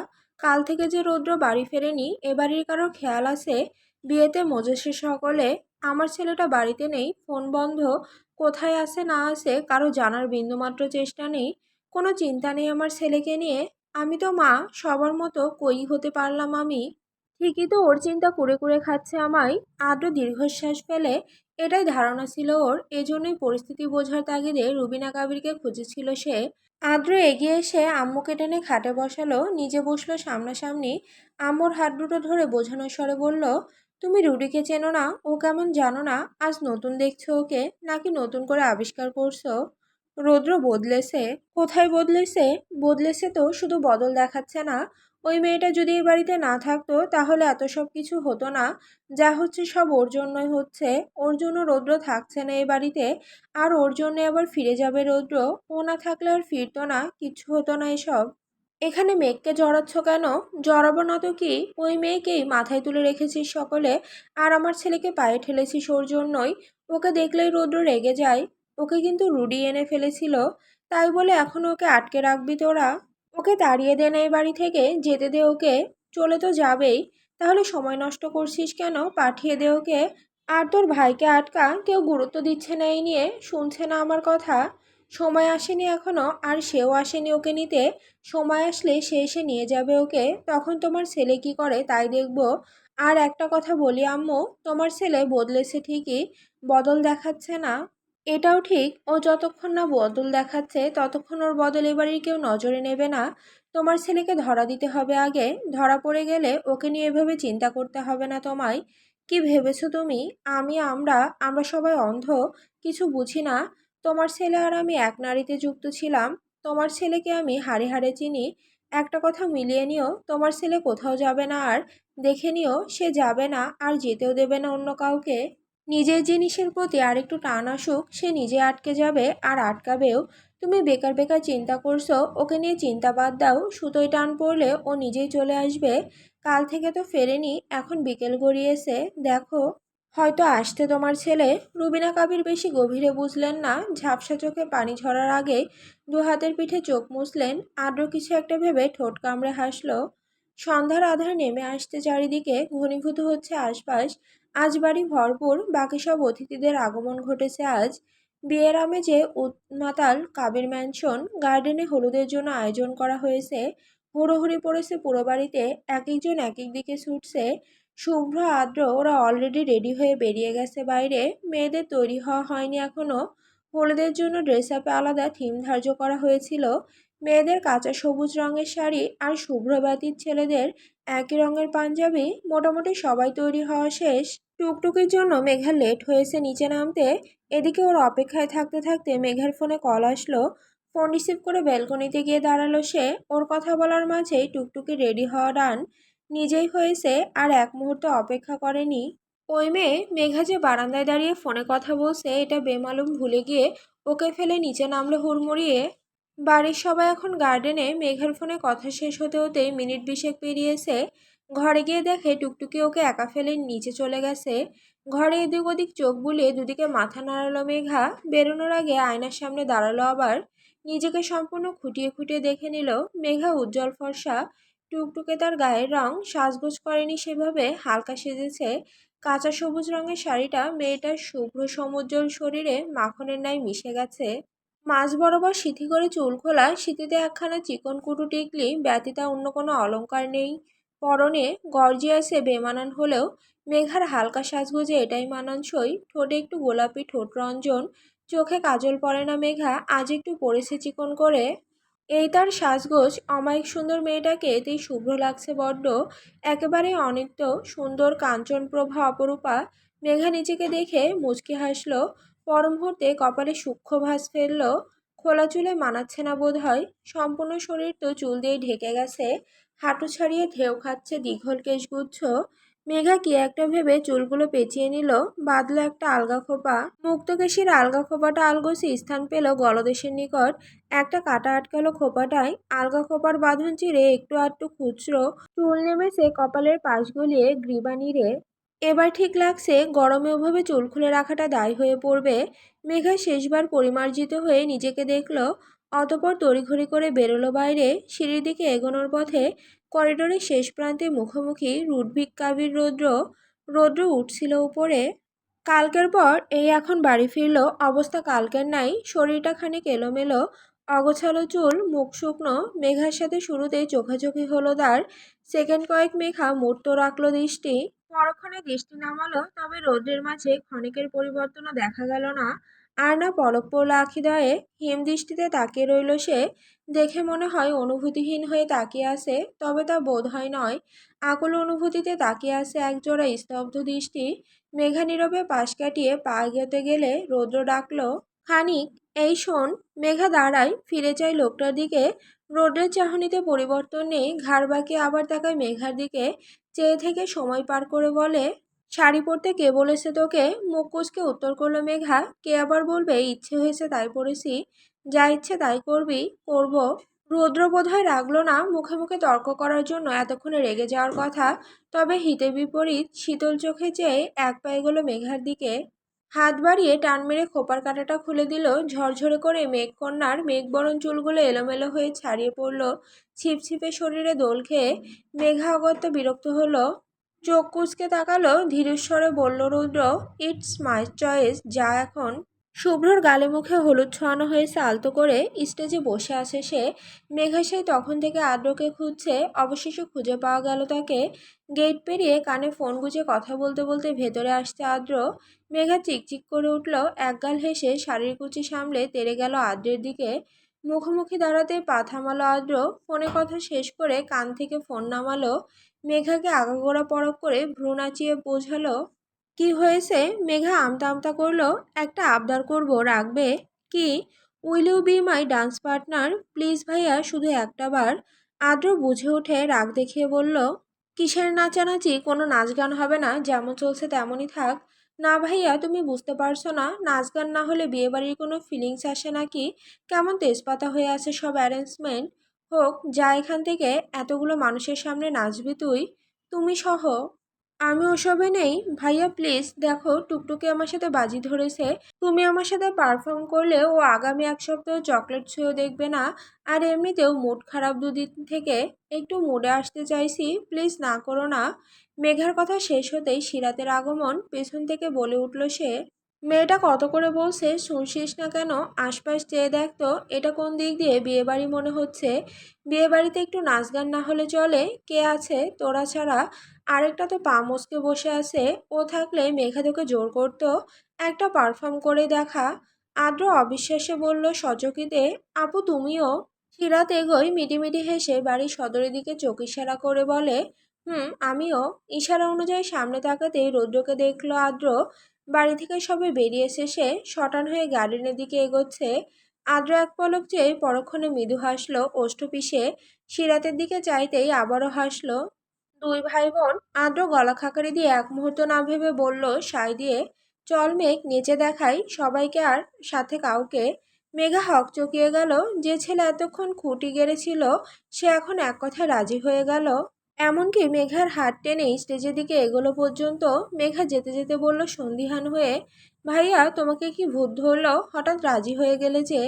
কাল থেকে যে রৌদ্র বাড়ি ফেরেনি, এ বাড়ির কারোর খেয়াল আছে? বিয়েতে মজেছে সকলে, আমার ছেলেটা বাড়িতে নেই, ফোন বন্ধ। কোথায় আছে না আছে কারো জানার বিন্দুমাত্র চেষ্টা নেই। কোনো চিন্তা নেই আমার ছেলেকে নিয়ে। আমি তো মা, সবার মতো কই হতে পারলাম আমি? ঠিকই তো, ওর চিন্তা কুরে কুরে খাচ্ছে আমায়। আদ্র দীর্ঘশ্বাস ফেলে। এটাই ধারণা ছিল ওর, এজন্যই পরিস্থিতি বোঝার তাগিদে রুবিনা কাবিরকে খুঁজেছিল সে। আদ্র এগিয়ে এসে আম্মুকে টেনে খাটে বসালো, নিজে বসলো সামনাসামনি। আম্মুর হাত দুটো ধরে বোঝানোর স্বরে বলল, তুমি রুডিকে চেনো না? ও কেমন জানো না? আজ নতুন দেখছো ওকে, নাকি নতুন করে আবিষ্কার করছো? রৌদ্র বদলেছে? কোথায় বদলেছে? বদলেছে তো, শুধু বদল দেখাচ্ছে না। ওই মেয়েটা যদি এই বাড়িতে না থাকতো, তাহলে এত সব কিছু হতো না। যা হচ্ছে সব ওর জন্যই হচ্ছে। ওর জন্য রৌদ্র থাকছে না এই বাড়িতে, আর ওর জন্য আবার ফিরে যাবে রৌদ্র। ও না থাকলে আর ফিরতো না, কিচ্ছু হতো না এসব। এখানে মেঘকে জড়াচ্ছ কেন? জড়াবো না তো কি, ওই মেয়েকেই মাথায় তুলে রেখেছিস সকলে, আর আমার ছেলেকে পায়ে ঠেলেছিস ওর জন্যই। ওকে দেখলেই রৌদ্র রেগে যায়। ওকে কিন্তু রুডি এনে ফেলেছিল, তাই বলে এখনো ওকে আটকে রাখবি তোরা? ওকে তাড়িয়ে দে না এই বাড়ি থেকে, যেতে দে ওকে। চলে তো যাবেই, তাহলে সময় নষ্ট করছিস কেন? পাঠিয়ে দে ওকে। আর তোর ভাইকে আটকা, কেউ গুরুত্ব দিচ্ছে না এই নিয়ে, শুনছে না আমার কথা। সময় আসেনি এখনো, আর সেও আসেনি ওকে নিতে। সময় আসলে সে এসে নিয়ে যাবে ওকে, তখন তোমার ছেলে কি করে তাই দেখব। আর একটা কথা বলি আম্মু, তোমার ছেলে বদলেছে ঠিকই, বদল দেখাচ্ছে না। এটাও ঠিক, ও যতক্ষণ না বদল দেখাচ্ছে, ততক্ষণ ওর বদল এবাড়ির কেউ নজরে নেবে না। তোমার ছেলেকে ধরা দিতে হবে আগে। ধরা পড়ে গেলে ওকে নিয়ে এভাবে চিন্তা করতে হবে না তোমায়। কি ভেবেছো তুমি? আমরা আমরা সবাই অন্ধ, কিছু বুঝি না? তোমার ছেলে আর আমি এক নাড়িতে যুক্ত ছিলাম। তোমার ছেলেকে আমি হাড়ে হাড়ে চিনি। একটা কথা মিলিয়ে নিও, তোমার ছেলে কোথাও যাবে না। আর দেখে নিও, সে যাবে না আর যেতেও দেবে না অন্য কাউকে। নিজের জিনিসের প্রতি আর একটু টান আসুক, সে নিজে আটকে যাবে আর আটকাবেও। তুমি বেকার বেকার চিন্তা করছো, ওকে নিয়ে চিন্তা বাদ দাও। সুতোয় টান পড়লে ও নিজেই চলে আসবে। কাল থেকে তো ফেরেনি, এখন বিকেল গড়িয়েছে। দেখো, হয়তো আসতে তোমার ছেলে। রুবিনা কাবির বেশি গভীরে বুঝলেন না। ঝাপসা চোখে পানি ঝরার আগে দু হাতের পিঠে চোখ মুছলেন। আদ্র কিছু একটা ভেবে ঠোঁট কামড়ে হাসলো। সন্ধ্যার আধার নেমে আসতে চারিদিকে ঘনীভূত হচ্ছে আশপাশ। আজ বাড়ি ভরপুর, বাকি সব অতিথিদের আগমন ঘটেছে আজ। বিয়ের আমেজে উন্মাতাল কাবির ম্যানশন গার্ডেনে হলুদের জন্য আয়োজন করা হয়েছে। হুড়োহুড়ি পড়েছে পুরো বাড়িতে, এক একজন এক এক দিকে ছুটছে। শুভ্র আদ্র ওরা অলরেডি রেডি হয়ে বেরিয়ে গেছে বাইরে। মেয়েদের তৈরি হওয়া হয়নি এখনো। হলুদের জন্য ড্রেস আপে আলাদা থিম ধার্য করা হয়েছিল। মেয়েদের কাঁচা সবুজ রঙের শাড়ি আর শুভ্রবাতির ছেলেদের একই রঙের পাঞ্জাবি। মোটামুটি সবাই তৈরি হওয়া শেষ। টুকটুকির জন্য মেঘা লেট হয়েছে নিচে নামতে। এদিকে ওর অপেক্ষায় থাকতে থাকতে মেঘার ফোনে কল আসলো। ফোন রিসিভ করে ব্যালকনিতে গিয়ে দাঁড়ালো সে। ওর কথা বলার মাঝেই টুকটুকি রেডি হওয়া ডান নিজেই হয়েছে, আর এক মুহূর্ত অপেক্ষা করেনি। ওই মেয়ে মেঘা যে বারান্দায় দাঁড়িয়ে ফোনে কথা বলছে এটা বেমালুম ভুলে গিয়ে ওকে ফেলে নিচে নামলো হুড়মুড়িয়ে। বাড়ির সবাই এখন গার্ডেনে। মেঘার ফোনে কথা শেষ হতে হতেই মিনিট 20 পেরিয়েছে। ঘরে গিয়ে দেখে টুকটুকি ওকে একা ফেলে নিচে চলে গেছে। ঘরে এদিক ওদিক চোখ বুলিয়ে দুদিকে মাথা নাড়ালো মেঘা। বেরোনোর আগে আয়নার সামনে দাঁড়ালো আবার। নিজেকে সম্পূর্ণ খুঁটিয়ে খুঁটিয়ে দেখে নিল। মেঘা উজ্জ্বল ফর্সা, টুকটুকে তার গায়ের রং, সাজগোজ করেনি সেভাবে, হালকা সেজেছে। কাঁচা সবুজ রঙের শাড়িটা মেয়েটার শুভ্র সমুজ্জ্বল শরীরে মাখনের ন্যায় মিশে গেছে। মাঝ বরাবর সিথি করে চুল খোলা, সিথিতে একখানা চিকন কুটু টিকলি ব্যতীত অন্য কোনো অলংকার নেই। পরনে গর্জিয়াসে বেমানান হলেও মেঘার হালকা সাজগোজে এটাই মানানসই। ঠোঁটে একটু গোলাপি ঠোঁট রঞ্জন, চোখে কাজল পরে না মেঘা, আজ একটু পরেছে চিকন করে। এই তার সাজগোজ। অমায়িক সুন্দর মেয়েটাকে এতেই শুভ্র লাগছে বড্ড। একেবারে অনিত্য সুন্দর, কাঞ্চনপ্রভা, অপরূপা। মেঘা নিজেকে দেখে মুচকি হাসল। পর মুহূর্তে কপালে সূক্ষ্ম ভাঁজ ফেলল। খোলা চুলে মানাচ্ছে না বোধ হয়। সম্পূর্ণ শরীর তো চুল দিয়ে ঢেকে গেছে। হাঁটু ছাড়িয়ে ঢেউ খাচ্ছে দীঘল কেশগুচ্ছ। মেঘা কি একটা ভেবে চুলগুলো পেঁচিয়ে নিল, বাঁধলো একটা আলগা খোপা। মুক্তকেশীর আলগা খোপাটা আলগোছে স্থান পেল গলদেশের নিকট। একটা কাঁটা আটকালো খোপাটায়। আলগা খোপার বাঁধন চিরে একটু আধটু খুচরো চুল নেমেছে কপালের পাশ গলিয়ে গ্রীবা নিড়ে। এবার ঠিক লাগছে। গরমে ওভাবে চুল খুলে রাখাটা দায় হয়ে পড়বে। মেঘা শেষবার পরিমার্জিত হয়ে নিজেকে দেখল। অতপর তড়িঘড়ি করে বেরোলো বাইরে। সিঁড়ির দিকে এগোনোর পথে করিডোরের শেষ প্রান্তে মুখোমুখি রুডভিক কাবির রৌদ্র। রৌদ্র উঠছিল উপরে। কালকের পর এই এখন বাড়ি ফিরল। অবস্থা কালকের নাই, শরীরটা খানিক এলোমেলো, অগোছালো চুল, মুখ শুকনো। মেঘার সাথে শুরুতেই চোখাচোখি হলো তার। সেকেন্ড কয়েক মেঘা মূর্ত রাখলো দৃষ্টি। পরক্ষণে দৃষ্টি নামালো, তবে রৌদ্রের মাঝে ক্ষণিকের পরিবর্তনও দেখা গেল না। আর না পলক পড়ল আখিদয়ে। হিম দৃষ্টিতে তাকিয়ে রইল সে। দেখে মনে হয় অনুভূতিহীন হয়ে তাকিয়ে আছে, তবে তা বোধ হয় নয়। আকুল অনুভূতিতে তাকিয়ে আছে একজোড়া স্তব্ধ দৃষ্টি। মেঘা নীরবে পাশ কাটিয়ে পা এগোতে গেলে রৌদ্র ডাকল, খানিক। এই শোন। মেঘা দাঁড়ায়, ফিরে চাই লোকটার দিকে। রৌদ্রের চাহনিতে পরিবর্তন নেই। ঘাড় বাঁকিয়ে আবার তাকায় মেঘার দিকে। চেয়ে থেকে সময় পার করে বলে, শাড়ি পরতে কে বলেছে তোকে? মুখ কুঁচকে উত্তর করলো মেঘা। কে আবার বলবে ইচ্ছে হয়েছে তাই পরেছি। যা ইচ্ছে তাই করবি? করব। রৌদ্র বোধহয় রাগলো না। মুখে মুখে তর্ক করার জন্য এতক্ষণে রেগে যাওয়ার কথা। তবে হিতে বিপরীত শীতল চোখে চেয়ে এক পা এগোলো মেঘার দিকে। হাত বাড়িয়ে টান মেরে খোপার কাঁটাটা খুলে দিল। ঝরঝরে করে মেঘকন্যার মেঘবরণ চুলগুলো এলোমেলো হয়ে ছাড়িয়ে পড়ল ছিপছিপে শরীরে দোল খেয়ে। মেঘা অগত্যা বিরক্ত হলো। চোখ কুঁচকে তাকালো। ধীরেস্বরে বলল রৌদ্র, ইটস মাই চয়েস, যা এখন। শুভ্রর গালে মুখে হলুদ ছোঁয়ানো হয়েছে আলতো করে। স্টেজে বসে আছে সে। মেঘা সেই তখন থেকে আদ্রকে খুঁজছে। অবশেষে খুঁজে পাওয়া গেল তাকে। গেট পেরিয়ে কানে ফোন গুঁজে কথা বলতে বলতে ভেতরে আসছে আদ্র। মেঘা চিকচিক করে উঠল। একগাল হেসে শাড়ির কুচি সামলে তেড়ে গেল আদ্রের দিকে। মুখোমুখি দাঁড়াতে পা থামালো আদ্র। ফোনে কথা শেষ করে কান থেকে ফোন নামালো। মেঘাকে আগাগোড়া পরখ করে ভ্রু নাচিয়ে বোঝালো, কি হয়েছে? মেঘা আমতা আমতা করলো। একটা আবদার করব, রাখবে? কি? Will you be my dance partner please ভাইয়া, শুধু একটা বার। আদ্র বুঝে উঠে রাগ দেখিয়ে বলল, কিসের নাচানাচি? কোনো নাচ গান হবে না, যেমন চলছে তেমনই থাক। না ভাইয়া, তুমি বুঝতে পারছো না, নাচ গান না হলে বিয়েবাড়ির কোনো ফিলিংস আসে নাকি? কেমন তেজপাতা হয়ে আছে সব অ্যারেঞ্জমেন্ট। হোক যা এখান থেকে, এতগুলো মানুষের সামনে নাচবি তুই, তুমি সহ? আমি ওসবে নেই ভাইয়া, প্লিজ দেখো টুকটুকি আমার সাথে বাজি ধরেছে। তুমি আমার সাথে পারফর্ম করলে ও আগামী 1 সপ্তাহ চকলেট ছুঁয়েও দেখবে না। আর এমনিতেও মুড খারাপ দুদিন থেকে, একটু মুডে আসতে চাইছি, প্লিজ না করো না। মেঘার কথা শেষ হতেই সিরাতের আগমন, পেছন থেকে বলে উঠল সে, মেয়েটা কত করে বলছে শুনছিস না কেন? আশপাশ চেয়ে দেখ তো, এটা কোন দিক দিয়ে বিয়েবাড়ি মনে হচ্ছে? বিয়েবাড়িতে একটু নাচ গান না হলে চলে? কে আছে তোরা ছাড়া? আরেকটা তো পা মচকে বসে আছে, ও থাকলে মেঘা তোকে জোর করতো একটা পারফর্ম করে দেখা। আদ্র অবিশ্বাসে বলল সচকিতে, আপু তুমিও? সিরাত এগোয় মিটিমিটি হেসে বাড়ির সদরের দিকে চোখ ইশারা করে বলে, আমিও। ইশারা অনুযায়ী সামনে তাকাতেই রৌদ্রকে দেখলো আদ্র। বাড়ি থেকে সবে বেরিয়ে শেষে শটান হয়ে গার্ডেনের দিকে এগোচ্ছে। আদ্র এক পলক চেয়ে পরক্ষণে মৃদু হাসলো ওষ্ঠ পিষে। সিরাতের দিকে চাইতেই আবারও হাসলো। দুই ভাই বোন। আদ্র গলা খাকারি দিয়ে এক মুহূর্ত না ভেবে বলল সায় দিয়ে, চল মেঘ, নেচে দেখাই সবাইকে আর সাথে কাউকে। মেঘা হকচকিয়ে গেল। যে ছেলে এতক্ষণ খুঁটি গেড়েছিল, সে এখন এক কথায় রাজি হয়ে গেল। এমনকি মেঘার হাত টেনে স্টেজের দিকে এগোলো পর্যন্ত। মেঘা যেতে যেতে বলল সন্দিহান হয়ে, ভাইয়া তোমাকে কি ভূত ধরলো? হঠাৎ রাজি হয়ে গেলে যে?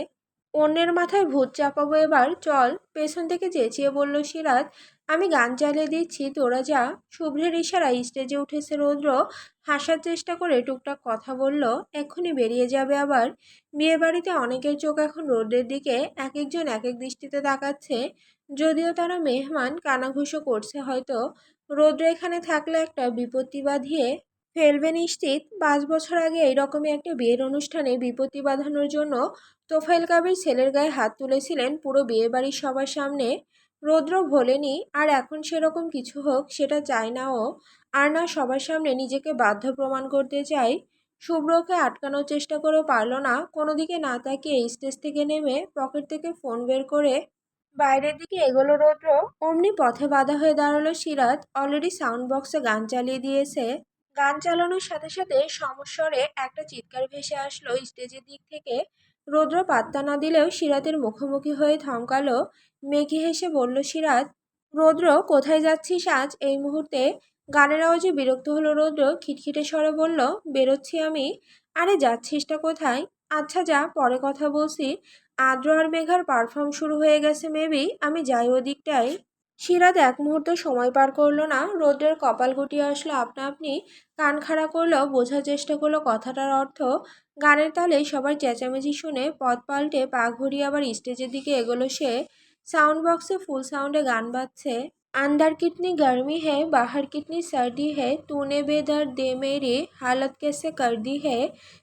অন্যের মাথায় ভূত চাপাবো এবার, চল। পেছন থেকে চেঁচিয়ে বলল সিরাত, আমি গান চালিয়ে দিচ্ছি, তোরা যা। শুভ্রের ইশারায় স্টেজে উঠেছে রৌদ্র। হাসার চেষ্টা করে টুকটাক কথা বলল, এক্ষুনি বেরিয়ে যাবে আবার। বিয়েবাড়িতে অনেকের চোখ এখন রৌদ্রের দিকে, এক একজন এক এক দৃষ্টিতে তাকাচ্ছে। যদিও তারা মেহমান, কানাঘুষো করছে হয়তো। রৌদ্র এখানে থাকলে একটা বিপত্তি বাঁধিয়ে ফেলবে নিশ্চিত। 5 বছর আগে এইরকমই একটা বিয়ের অনুষ্ঠানে বিপত্তি বাঁধানোর জন্য তোফায়েল কাবির ছেলের গায়ে হাত তুলেছিলেন পুরো বিয়েবাড়ির সবার সামনে। রৌদ্র ভোলেনি, আর এখন সেরকম কিছু হোক সেটা চায় না ও। আর না সবার সামনে নিজেকে বাধ্য প্রমাণ করতে চাই। শুভ্রকে আটকানোর চেষ্টা করেও পারল না। কোনো দিকে না তাকিয়ে স্টেজ থেকে নেমে পকেট থেকে ফোন বের করে বাইরের দিকে এগোলো রৌদ্র। অমনি পথে বাধা হয়ে দাঁড়ালো সিরাত। অলরেডি সাউন্ড বক্সে গান চালিয়ে দিয়েছে। গান চালানোর সাথে সাথে সমস্বরে একটা চিৎকার ভেসে আসলো স্টেজের দিক থেকে। রৌদ্র পাত্তা না দিলেও সিরাতের মুখোমুখি হয়ে থমকালো। মেঘে হেসে বলল সিরাত, রৌদ্র কোথায় যাচ্ছিস আজ এই মুহূর্তে? গানের আওয়াজে বিরক্ত হলো রৌদ্র, খিটখিটে স্বরে বলল, বেরোচ্ছি আমি। আরে যাচ্ছিসটা কোথায়? আচ্ছা যা, পরে কথা বলছি। আদ্র আর মেঘার পারফর্ম শুরু হয়ে গেছে মেবি, আমি যাই ওদিকটায়। সিরাত এক মুহূর্ত সময় পার করলো না। রৌদ্রের কপাল গুটিয়ে আসলো আপনা আপনি। কান খাড়া করলেও বোঝার চেষ্টা করলো কথাটার অর্থ। গানের তালে সবার চেঁচামেচি শুনে পথ পাল্টে পা ঘুরিয়ে আবার স্টেজের দিকে এগোলো সে। সাউন্ড বক্সে ফুল সাউন্ডে গান বাজছে। अंदर कितनी गर्मी है, बाहर कितनी सर्दी है, तूने बेदर्द दे मेरी हालत कैसे कर दी है,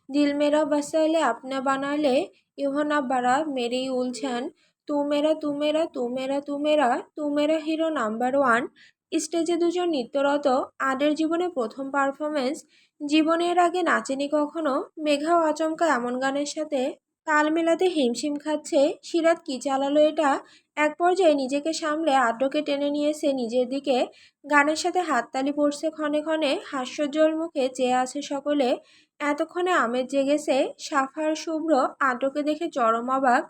दिल मेरा बसा ले अपना बना ले, यूं ना बड़ा मेरी उलझन, तू मेरा तू मेरा तू मेरा तू मेरा तू मेरा হিরো নাম্বার 1। স্টেজে দুজন নৃত্যরত। আদের জীবনে প্রথম পারফরমেন্স। জীবনে এর আগে নাচেনি কখনো। মেঘাও আচমকা এমন গানের সাথে তাল মেলাতে হিমশিম খাচ্ছে। সিরাত কি চালালো এটা! এক পর্যায়ে নিজেকে সামলে আদ্রকে টেনে নিয়েছে নিজের দিকে। গানের সাথে হাততালি পড়ছে ক্ষণে ক্ষণে। হাস্যোজ্জ্বল মুখে চেয়ে আছে সকলে। এতক্ষণে আমেজ জেগেছে। সাফা আর শুভ্র আদ্রকে দেখে চরম অবাক।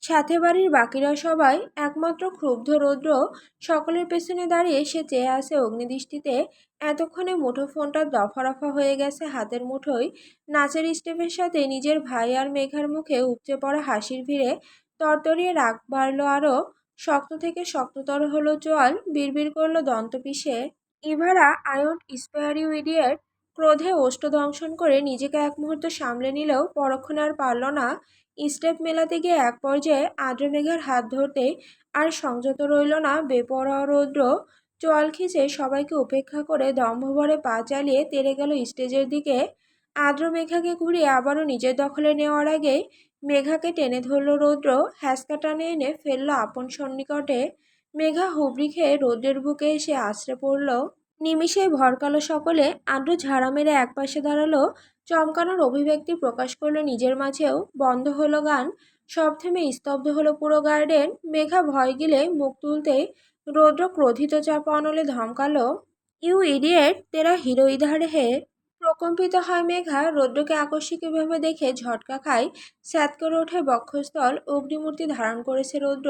সাথে বাড়ির বাকিরা সবাই। একমাত্র ক্ষুব্ধ রৌদ্র সকলের পেছনে দাঁড়িয়ে সে চেয়ে আছে অগ্নিদৃষ্টিতে। এতক্ষণে মুঠোফোনটা দফা রফা হয়ে গেছে হাতের মুঠোয়। নাচের স্টেপের সাথে নিজের ভাই আর মেঘার মুখে উপচে পড়া হাসির ভিড়ে তরতরিয়ে রাগ বাড়ল আরও। শক্ত থেকে শক্ততর হলো চোয়াল। বিড়বিড় করলো দন্ত পিষে, ইভারা I won't spare you idiot. ক্রোধে ওষ্ঠ দংশন করে নিজেকে এক মুহূর্ত সামলে নিলেও পরক্ষণে আর পারল না। স্টেপ মেলাতে গিয়ে এক পর্যায়ে আদ্র মেঘার হাত ধরতে আর সংযত রইল না বেপরোয়া রৌদ্র। চোয়াল খিচে সবাইকে উপেক্ষা করে দম্ভভরে পা চালিয়ে তেড়ে গেল স্টেজের দিকে। আদ্র মেঘাকে ঘুরিয়ে আবারও নিজের দখলে নেওয়ার আগেই মেঘাকে টেনে ধরল রৌদ্র। হ্যাঁচকা টানে এনে ফেলল আপন সন্নিকটে। মেঘা হুবড়ি খেয়ে রৌদ্রের বুকে এসে আছড়ে পড়ল। নিমিষেই ভরকালো সকলে আদ্র ঝাড়া মেরে একপাশে দাঁড়ালো। চমকানোর অভিব্যক্তি প্রকাশ করলো নিজের মাঝেও। বন্ধ হলো গান। সব থেমে স্তব্ধ হলো পুরো গার্ডেন। মেঘা ভয় গিলে মুখ তুলতেই রৌদ্র ক্রোধিত চাপা অনলে ধমকালো, ইউ ইডিয়েট, তেরা হিরো ইধার হে। প্রকম্পিত হয় মেঘা। রৌদ্রকে আকস্মিকভাবে দেখে ঝটকা খায়। স্যাঁত করে ওঠে বক্ষস্থল। অগ্নিমূর্তি ধারণ করেছে রৌদ্র।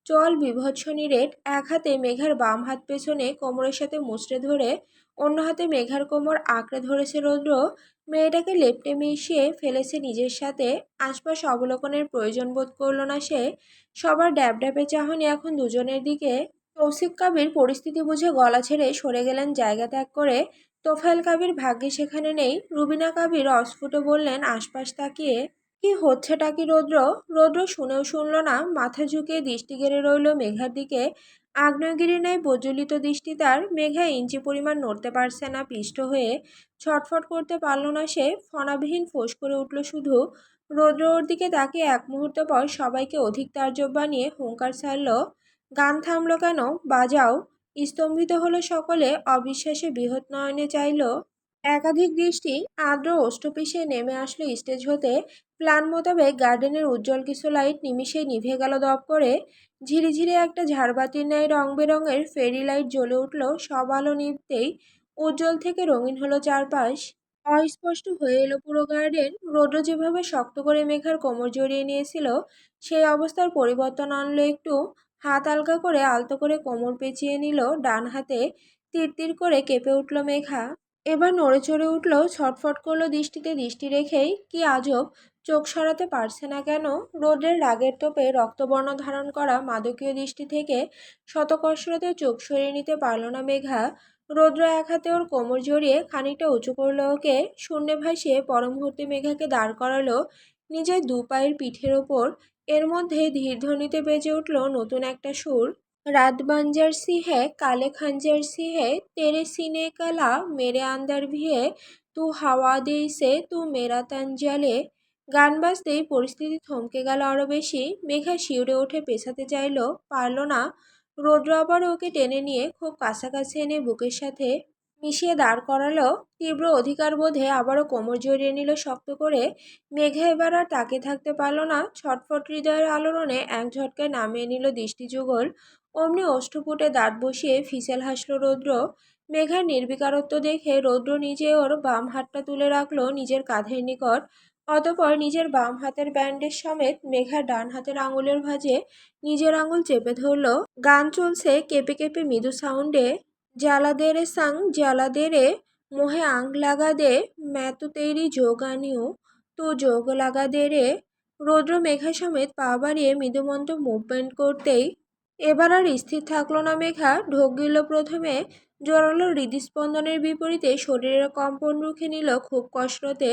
চল বীভৎস নিরেট। এক হাতে মেঘার বাম হাত পেছনে কোমরের সাথে মুচড়ে ধরে অন্য হাতে মেঘার কোমর আঁকড়ে ধরেছে রৌদ্র। মেয়েটাকে লেপ্টে মিশিয়ে ফেলেছে নিজের সাথে। আশপাশ অবলোকনের প্রয়োজন বোধ করলো না সে। সবার ড্যাব ড্যাবে চাহনি এখন দুজনের দিকে। তৌসিফ কাবির পরিস্থিতি বুঝে গলা ছেড়ে সরে গেলেন জায়গা ত্যাগ করে। তোফায়েল কাবির ভাগ্যে সেখানে নেই। রুবিনা কাবির অস্ফুটে বললেন আশপাশ তাকিয়ে, কি হচ্ছেটা কি রৌদ্র? রৌদ্র শুনেও শুনল না। মাথা ঝুঁকিয়ে দৃষ্টি গেড়ে রইল মেঘার দিকে। আগ্নেয়গিরি ন্যায় প্রজ্বলিত দৃষ্টি তার। মেঘা ইঞ্চি পরিমাণ নড়তে পারছে না পিষ্ট হয়ে। ছটফট করতে পারল না সে। ফণাবিহীন ফোঁস করে উঠল শুধু। রৌদ্র ওর দিকে তাকিয়ে এক মুহূর্ত পর সবাইকে অধিক তাজ্জব বানিয়ে হুঙ্কার ছাড়ল, গান থামলো কেন? বাজাও। স্তম্ভিত হলো সকলে। অবিশ্বাসে বৃহৎ নয়নে চাইল। একাধিক দৃষ্টি আর্দ্র ওষ্ঠপিষে নেমে আসলো স্টেজ হতে। প্ল্যান মোতাবেক গার্ডেনের উজ্জ্বল কিছু লাইট নিমিষেই নিভে গেল দপ করে। ঝিরিঝিরি একটা ঝাড়বাতির ন্যায় রং বেরঙের ফেরি লাইট জ্বলে উঠল। সব আলো নিভতেই উজ্জ্বল থেকে রঙিন হলো চারপাশ। অস্পষ্ট হয়ে এলো পুরো গার্ডেন। রৌদ্র যেভাবে শক্ত করে মেঘার কোমর জড়িয়ে নিয়েছিল, সেই অবস্থার পরিবর্তন আনলো একটু। হাত আলগা করে আলতো করে কোমর পেঁচিয়ে নিল ডান হাতে। তিরতির করে কেঁপে উঠল মেঘা। এবার নড়ে চড়ে উঠল। ছটফট করলো দৃষ্টিতে দৃষ্টি রেখেই। কি আজব, চোখ সরাতে পারছে না কেন? রোদের রাগের তোপে রক্তবর্ণ ধারণ করা মাদকীয় দৃষ্টি থেকে শত কসরতে চোখ সরিয়ে নিতে পারল না মেঘা। রৌদ্র এক হাতে ওর কোমর জড়িয়ে খানিকটা উঁচু করলো ওকে। শূন্যে ভাসিয়ে পর মুহূর্তে মেঘাকে দাঁড় করালো নিজের দু পায়ের পিঠের ওপর। এর মধ্যে ধীরধ্বনিতে বেজে উঠল নতুন একটা সুর, रात बंजर सी है काले खंजर सी है तेरे सीने कला मेरे अंदर भी है तू হাওয়া দে সে তু মেরা তন জ্বলে। গান বাজতেই পরিস্থিতি থমকে গেল আরো বেশি। মেঘা শিউরে উঠে পেছাতে চাইল, পারল না। রৌদ্র আবার ওকে টেনে নিয়ে খুব কাছাকাছি এনে বুকের সাথে মিশিয়ে দাঁড় করালো। তীব্র অধিকার বোধে আবারও কোমর জড়িয়ে নিল শক্ত করে। মেঘা এবার আর তাকে থাকতে পারল না। ছটফট হৃদয়ের আলোড়নে এক ঝটকায় নামিয়ে নিল দৃষ্টি যুগল। অমনি ওষ্ঠপুটে দাঁত বসিয়ে ফিসেল হাসল রৌদ্র। মেঘার নির্বিকারত্ব দেখে রৌদ্র নিজে ওর বাম হাতটা তুলে রাখলো নিজের কাঁধের নিকট। অতপর নিজের বাম হাতের ব্যান্ডেজ সমেত মেঘার ডান হাতের আঙুলের ভাঁজে নিজের আঙুল চেপে ধরল। গান চলছে কেঁপে কেঁপে মৃদু সাউন্ডে, জ্বালা দে রে সাং জ্বালা দে রে মোহে আং লাগা দে मैं तो तेरी जोगानी हूँ तू जोग লাগা দে রে। রৌদ্র মেঘা সমেত পা বাড়িয়ে মৃদুমন্দ মুভমেন্ট করতেই এবার আর স্থির থাকলো না মেঘা। ঢোক গিলল প্রথমে। জোরালো হৃদস্পন্দনের বিপরীতে শরীরের কম্পন রুখে নিল খুব কসরতে।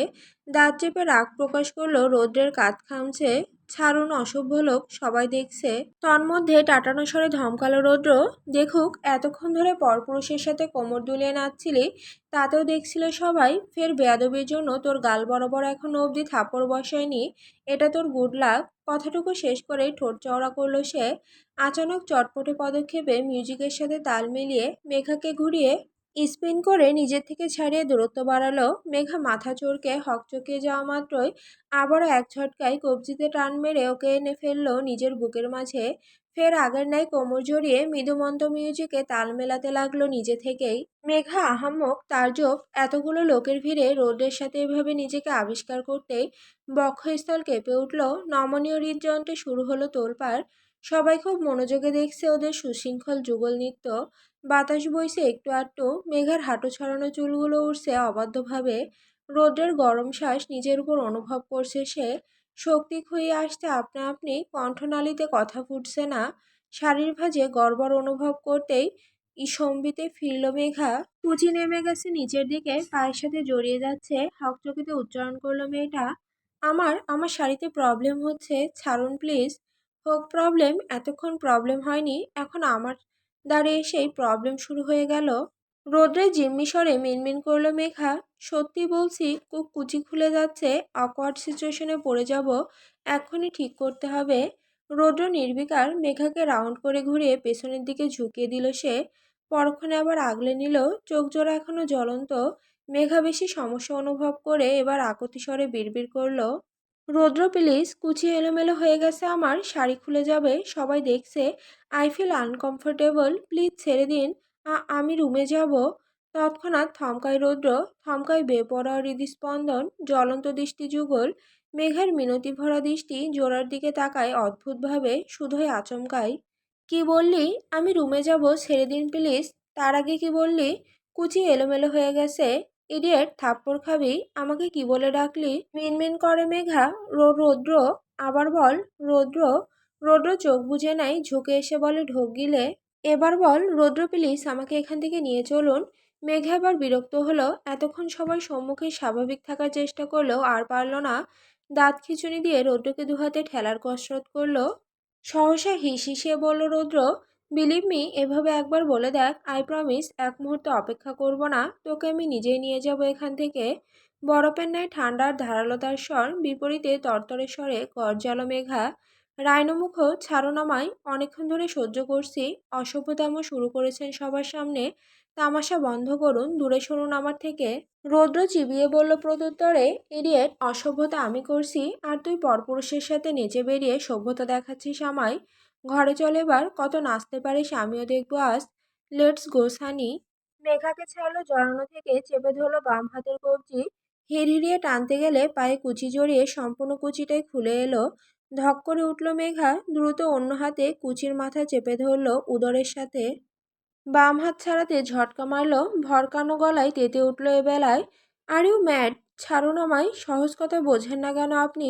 দাঁত চেপে রাগ প্রকাশ করলো। রৌদ্রের কাঁধ খামছে, ছাড়ুন অসভ্য লোক, সবাই দেখছে। তন্মধ্যে টাটানো স্বরে ধমকালো রৌদ্র, দেখুক এতক্ষণ ধরে পরপুরুষের সাথে কোমর দুলিয়ে নাচছিলি, তাতেও দেখছিল সবাই। ফের বেয়াদবির জন্য তোর গাল বরাবর এখনো অবধি থাপড় বসায়নি, এটা তোর গুড লাক। কথাটুকু শেষ করেই ঠোঁট চওড়া করলো সে। আচানক চটপটে পদক্ষেপে মিউজিকের সাথে তাল মিলিয়ে মেঘাকে ঘুরিয়ে স্পিন করে নিজের থেকে ছাড়িয়ে দূরত্ব বাড়ালো। মেঘা মাথা চড়কে হকচকিয়ে যাওয়া মাত্রই আবারও এক ঝটকায় কবজিতে টান মেরে ওকে এনে ফেললো নিজের বুকের মাঝে। ফের আগের ন্যায় কোমর জড়িয়ে মৃদুমন্দ মিউজিকে তাল মেলাতে লাগলো নিজে থেকেই। মেঘা আহাম্মক তাজ্জব। এতগুলো লোকের ভিড়ে রোদের সাথে এভাবে নিজেকে আবিষ্কার করতেই বক্ষস্থল কেঁপে উঠল। নমনীয় হৃদযন্ত্রে শুরু হলো তোলপাড়। সবাই খুব মনোযোগে দেখছে ওদের সুশৃঙ্খল যুগল নৃত্য। বাতাস বইছে একটু আধটু। মেঘার হাঁটু ছড়ানো চুলগুলো উড়ছে অবাধ্যভাবে। রৌদ্রের গরম শ্বাস নিজের উপর অনুভব করছে সে। শক্তি ক্ষয়ে আসছে আপনা আপনি। কণ্ঠনালীতে কথা ফুটছে না। শাড়ির ভাঁজে গড়বড় অনুভব করতেই সম্বিতে ফিরল মেঘা। কুচি নেমে গেছে নিচের দিকে, পায়ের সাথে জড়িয়ে যাচ্ছে। হকচকিতে উচ্চারণ করলো মেয়েটা, আমার আমার শাড়িতে প্রবলেম হচ্ছে, ছাড়ুন প্লিজ। হোক প্রবলেম, এতক্ষণ প্রবলেম হয়নি, এখন আমার দ্বারে এসেই প্রবলেম শুরু হয়ে গেল। রৌদ্রের জিম্মি স্বরে মিনমিন করলো মেঘা, সত্যি বলছি খুব কুচি খুলে যাচ্ছে, অকওয়ার্ড সিচুয়েশনে পড়ে যাব, এক্ষুনি ঠিক করতে হবে। রৌদ্র নির্বিকার মেঘাকে রাউন্ড করে ঘুরিয়ে পেছনের দিকে ঝুঁকিয়ে দিল সে। পরক্ষণে আবার আগলে নিল। চোখ জোড়া এখনো জ্বলন্ত। মেঘা বেশি সমস্যা অনুভব করে এবার আকুতি স্বরে বিড়বিড় করলো, রৌদ্র প্লিজ, কুচি এলোমেলো হয়ে গেছে আমার, শাড়ি খুলে যাবে, সবাই দেখছে। আই ফিল আনকমফোর্টেবল, প্লিজ ছেড়ে দিন। আমি রুমে যাব। তৎক্ষণাৎ থমকায় রৌদ্র, থমকায় বেপরোয়া হৃদস্পন্দন, জ্বলন্ত দৃষ্টি যুগল। মেঘার মিনতি ভরা দৃষ্টি জোড়ার দিকে তাকায় অদ্ভুতভাবে, শুধুই আচমকায়। কি বললি? আমি রুমে যাব, ছেড়ে দিন প্লিজ। তার আগে কি বললি? কুচি এলোমেলো হয়ে গেছে। ইডিয়েট, থাপ্পড় খাবি? আমাকে কি বলে ডাকলি? মিনমিন করে মেঘা। রৌদ্র, আবার বল। রৌদ্র। রৌদ্র চোখ বুজে নাই, ঝুঁকে এসে বলে ঢোক গিলে, এবার বল রৌদ্র প্লিজ, আমাকে এখান থেকে নিয়ে চলুন। মেঘা এবার বিরক্ত হলো। এতক্ষণ সবাই সম্মুখে স্বাভাবিক থাকার চেষ্টা করলেও আর পারল না। দাঁত খিঁচুনি দিয়ে রৌদ্রকে দুহাতে ঠেলার কসরত করলো। সহসা হিসিয়ে বলল রৌদ্র, বিলিভ মি, এভাবে একবার বলে দেখ, আই প্রমিস এক মুহূর্ত অপেক্ষা করব না, তোকে আমি নিজেই নিয়ে যাব এখান থেকে। বরফের ন্যায় ঠান্ডার ধারালতার স্বর, বিপরীতে তরতরে স্বরে গর্জালো মেঘা। রাইনমুখ, ছাড়ো নামায়, অনেকক্ষণ ধরে সহ্য করছি। অসভ্যতাম শুরু করেছেন সবার সামনে। তামাশা বন্ধ করুন, দূরে সরুন আমার থেকে। রৌদ্র চিবিয়ে বলল প্রত্যুত্তরে, ইডিয়েট, অসভ্যতা আমি করছি, আর তুই পরপুরুষের সাথে নেচে বেরিয়ে সভ্যতা দেখাচ্ছিস আমায়। ঘরে চলে এবার, কত নাচতে পারিস আমিও দেখবো আজ। Let's go Sunny. মেঘাকে ছাড়লো জড়ানো থেকে, চেপে ধরলো বাম হাতের কবজি। হিড়হিড়িয়ে টানতে গেলে পায়ে কুচি জড়িয়ে সম্পূর্ণ কুচিটাই খুলে এলো। ধক করে উঠল মেঘা, দ্রুত অন্য হাতে কুচির মাথা চেপে ধরলো উদরের সাথে। বাম হাত ছাড়াতে ঝটকা মারল, ভরকানো গলায় তেতে উঠল এবেলায়। Are you mad? ছাড়ুন আমায়, সহজ কথা বোঝেন না কেন আপনি?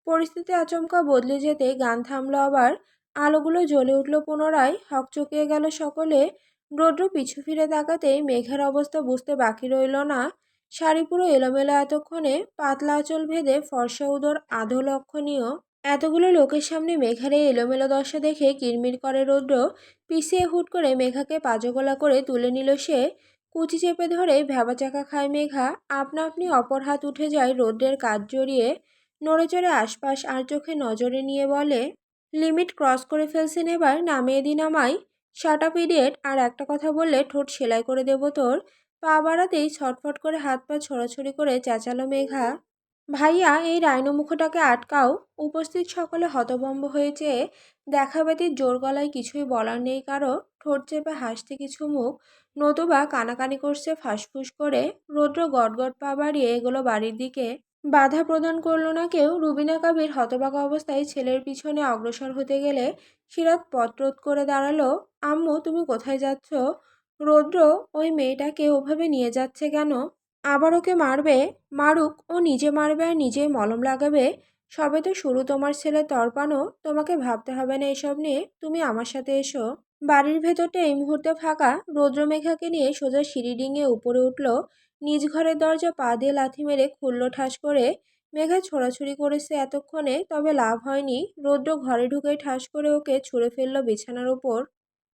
পরিস্থিতি আচমকা বদলে যেতে গান থামলো আবার। আলোগুলো জ্বলে উঠল পুনরায়, হকচকিয়ে গেল সকলে। রৌদ্র পিছু ফিরে তাকাতেই মেঘের অবস্থা বুঝতে বাকি রইল না। শাড়ি পুরো এলোমেলো এতক্ষণে, পাতলা আঁচল ভেদে ফর্সা উদর আধো লক্ষণীয়। এতগুলো লোকের সামনে মেঘার এই এলোমেলো দশা দেখে কিরমির করে রৌদ্র। পিছিয়ে হুট করে মেঘাকে পাজগোলা করে তুলে নিল সে। কুচি চেপে ধরে ভ্যাবাচাকা খায় মেঘা। আপনা আপনি অপর হাত উঠে যায় রৌদ্রের কাজ জড়িয়ে। নড়ে চড়ে আশপাশ আর চোখে নজরে নিয়ে বলে, লিমিট ক্রস করে ফেলছেন, এবার নামিয়ে দিন আমায়। শাট আপ ইডিয়েট, আর একটা কথা বললে ঠোঁট সেলাই করে দেবো তোর। পা বাড়াতেই ছটফট করে হাত পা ছোড়াছুড়ি করে চেঁচালো মেঘা, ভাইয়া, এই রাইনমুখটাকে আটকাও। উপস্থিত সকলে হতভম্ব হয়েছে। দেখা ব্যতীত জোর গলায় কিছুই বলার নেই কারো। ঠোঁট চেপে হাসতে কিছু মুখ, নতুবা কানাকানি করছে ফাঁসফুস করে। রৌদ্র গটগট পা বাড়িয়ে এগোলো বাড়ির দিকে। বাধা প্রদান করলো না কেউ। রুবিনা কাবির হতবাক অবস্থায় ছেলের পিছনে অগ্রসর হতে গেলে সিরাত পত্রোধ করে দাঁড়ালো, আম্মু তুমি কোথায় যাচ্ছ? রৌদ্র, ওই মেয়েটাকে ওভাবে নিয়ে যাচ্ছে কেন? আবার ওকে মারবে? মারুক, ও নিজে মারবে আর নিজেই মলম লাগাবে। সবে তো শুরু তোমার ছেলে তরপানো, তোমাকে ভাবতে হবে না এসব নিয়ে, তুমি আমার সাথে এসো। বাড়ির ভেতরটা এই মুহূর্তে ফাঁকা। রৌদ্রমেঘাকে নিয়ে সোজা সিঁড়ি ডিঙিয়ে উপরে উঠল। নিজ ঘরের দরজা পা দিয়ে লাথি মেরে খুলল ঠাস করে। মেঘা ছোড়াছুড়ি করেছে এতক্ষণে, তবে লাভ হয়নি। রৌদ্র ঘরে ঢুকেই ঠাস করে ওকে ছুঁড়ে ফেলল বিছানার উপর।